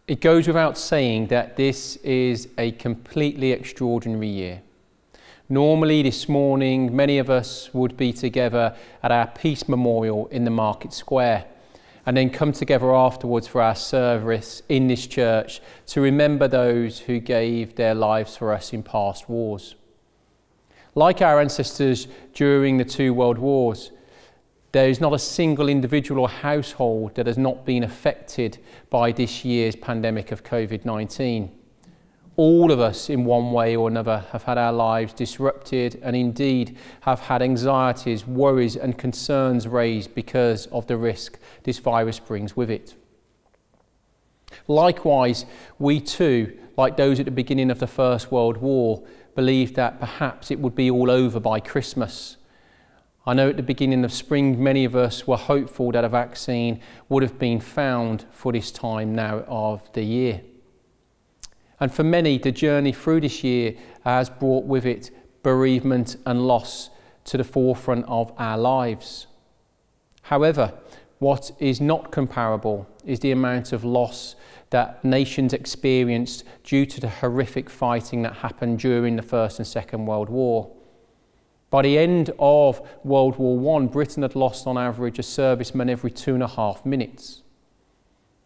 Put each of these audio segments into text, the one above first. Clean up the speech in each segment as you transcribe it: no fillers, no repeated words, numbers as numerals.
It goes without saying that this is a completely extraordinary year. Normally this morning, many of us would be together at our Peace Memorial in the Market Square and then come together afterwards for our service in this church to remember those who gave their lives for us in past wars. Like our ancestors during the two world wars, there is not a single individual or household that has not been affected by this year's pandemic of COVID-19. All of us in one way or another have had our lives disrupted and indeed have had anxieties, worries and concerns raised because of the risk this virus brings with it. Likewise, we too, like those at the beginning of the First World War, believed that perhaps it would be all over by Christmas. I know at the beginning of spring, many of us were hopeful that a vaccine would have been found for this time now of the year. And for many, the journey through this year has brought with it bereavement and loss to the forefront of our lives. However, what is not comparable is the amount of loss that nations experienced due to the horrific fighting that happened during the First and Second World War. By the end of World War I, Britain had lost on average a serviceman every 2.5 minutes.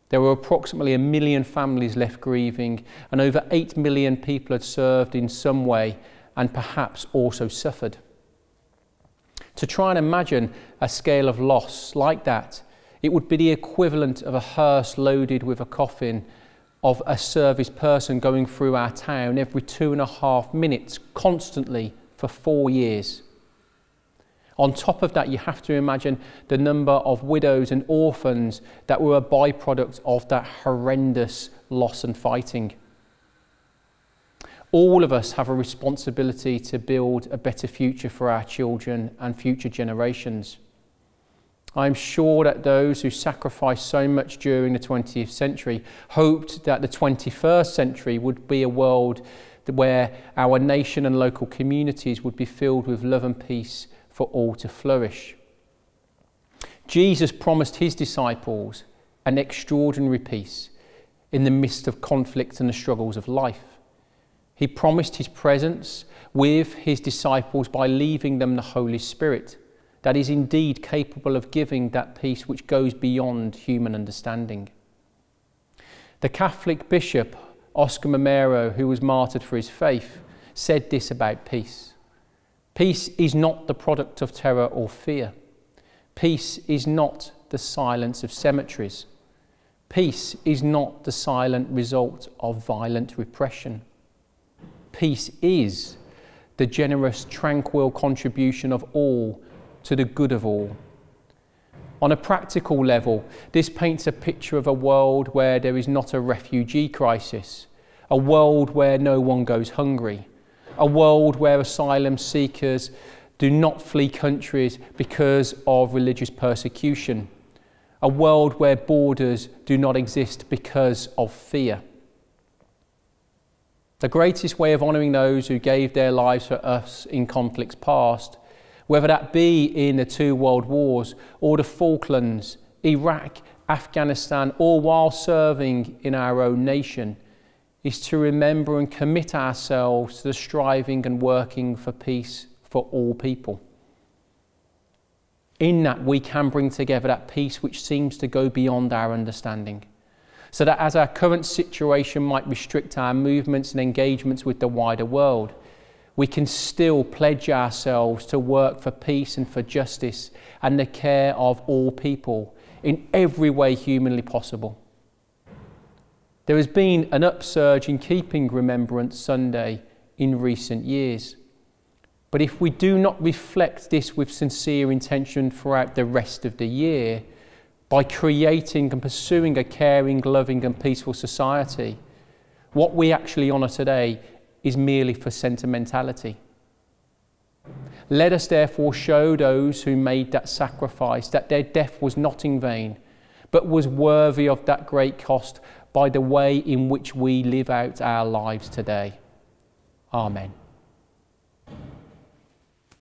There were approximately 1 million families left grieving, and over 8 million people had served in some way and perhaps also suffered. To try and imagine a scale of loss like that, it would be the equivalent of a hearse loaded with a coffin of a service person going through our town every 2.5 minutes constantly for 4 years. On top of that, you have to imagine the number of widows and orphans that were a byproduct of that horrendous loss and fighting. All of us have a responsibility to build a better future for our children and future generations. I'm sure that those who sacrificed so much during the 20th century hoped that the 21st century would be a world where our nation and local communities would be filled with love and peace for all to flourish. Jesus promised his disciples an extraordinary peace in the midst of conflict and the struggles of life. He promised his presence with his disciples by leaving them the Holy Spirit that is indeed capable of giving that peace which goes beyond human understanding. The Catholic bishop Oscar Mamero, who was martyred for his faith, said this about peace. Peace is not the product of terror or fear. Peace is not the silence of cemeteries. Peace is not the silent result of violent repression. Peace is the generous, tranquil contribution of all to the good of all. On a practical level, this paints a picture of a world where there is not a refugee crisis, a world where no one goes hungry, a world where asylum seekers do not flee countries because of religious persecution, a world where borders do not exist because of fear. The greatest way of honouring those who gave their lives for us in conflicts past, whether that be in the two world wars or the Falklands, Iraq, Afghanistan, or while serving in our own nation, is to remember and commit ourselves to the striving and working for peace for all people. In that we can bring together that peace which seems to go beyond our understanding, so that as our current situation might restrict our movements and engagements with the wider world, we can still pledge ourselves to work for peace and for justice and the care of all people in every way humanly possible. There has been an upsurge in keeping Remembrance Sunday in recent years. But if we do not reflect this with sincere intention throughout the rest of the year, by creating and pursuing a caring, loving and peaceful society, what we actually honour today is merely for sentimentality. Let us therefore show those who made that sacrifice that their death was not in vain, but was worthy of that great cost by the way in which we live out our lives today. Amen.